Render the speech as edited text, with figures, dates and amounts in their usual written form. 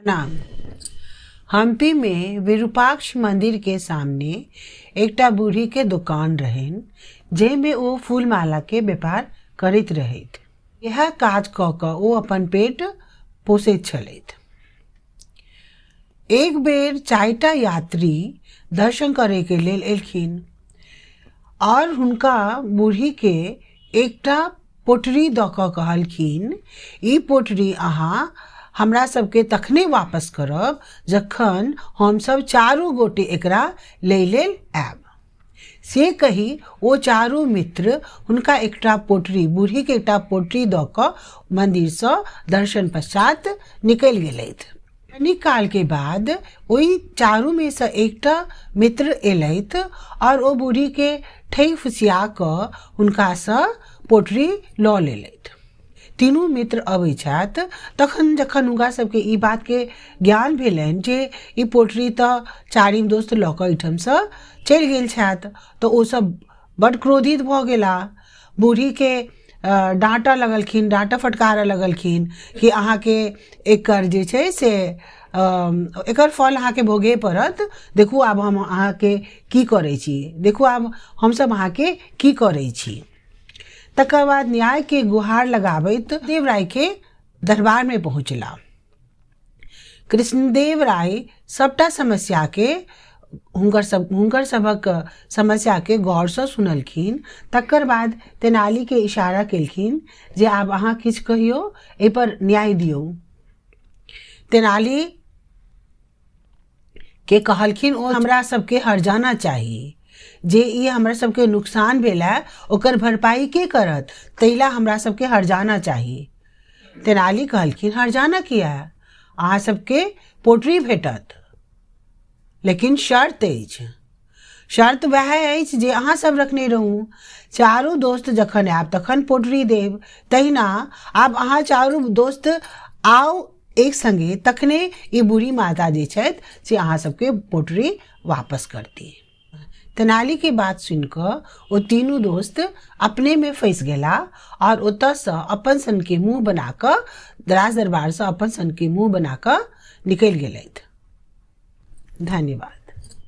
नाम हम्पी में विरूपाक्ष मंदिर के सामने एकटा बूढ़ी के दुकान रहन जेमे ओ फूलमाला के व्यापार करैत रहैत। यह काज क क ओ अपन पेट पोषैत छलैथ। एक बेर 4टा यात्री दर्शन करे के लेल एलखिन और हुनका बूढ़ी के एकटा पोटरी द क कहलखिन, ई पोटरी अहाँ हमरा सबके तखने वापस करब जखन हम सब चारू गोटे एकरा लै लेल आयब। से कही ओ चारू मित्र हुनका एकटा पोटरी बूढ़ी के एकटा पोटरी द क मंदिर से दर्शन पश्चात निकल गेलैथ। कनी काल के बाद ओई चारू में से एकटा मित्र एलैथ और ओ बूढ़ी के ठै फुसिया क हुनका से पोटरी ल लेलैथ। तीनों मित्र अबै छथि तखन जखन हुनका सबके ई बात के ज्ञान भेलनि जे ई पोटरी तऽ चारिम दोस्त लऽ कऽ एहिठाम से चलि गेल छथि, तऽ ओ सब बड क्रोधित भऽ गेला। बूढ़ी के डाँटऽ लगलखिन, डाँटऽ फटकारऽ लगलखिन कि अहाँके एकर जे छै से एकर फल अहाँके भोगे पड़त। देखू आब हम अहाँके की करै छी, देखू आब हमसब अहाँके की करै छी। तकर बाद न्याय के गुहार लगाबैत देवराय के दरबार में पहुँचला। कृष्णदेव राय सबटा समस्या के हुनकर सबक समस्या के गौर से सुनलखिन। तकर बाद तेनाली के इशारा केलखिन जे आब अहाँ किछ कहियो, एहि पर न्याय दियौ। तेनाली के कहलखिन ओ हमरा सबके हर्जाना चाहिए, जे ई हमरा सबके नुकसान भेला ओकर भरपाई के करत, तैला हमरा सबके हर्जाना चाहिए। तेनाली कहलखिन हर्जाना किया, अहाँ सबके पोटरी भेटत, लेकिन शर्त अछि। शर्त वह अछि जे अहाँ सब रखने रहू। चारू दोस्त जखन आयब तखन पोटरी देब, तहिना आब अहाँ चारू दोस्त आओ एक संगे, तखने ई बूढ़ी माता जे छथि से अहाँ सबके पोटरी वापस करती। तेनाली के बात सुनकर ओ तीनों दोस्त अपने में फंस गेला और ओतऽ से अपन सन के मुंह बनाकर राज दरबार से अपन सन के मुंह बनाकर निकल गेलैथ। धन्यवाद।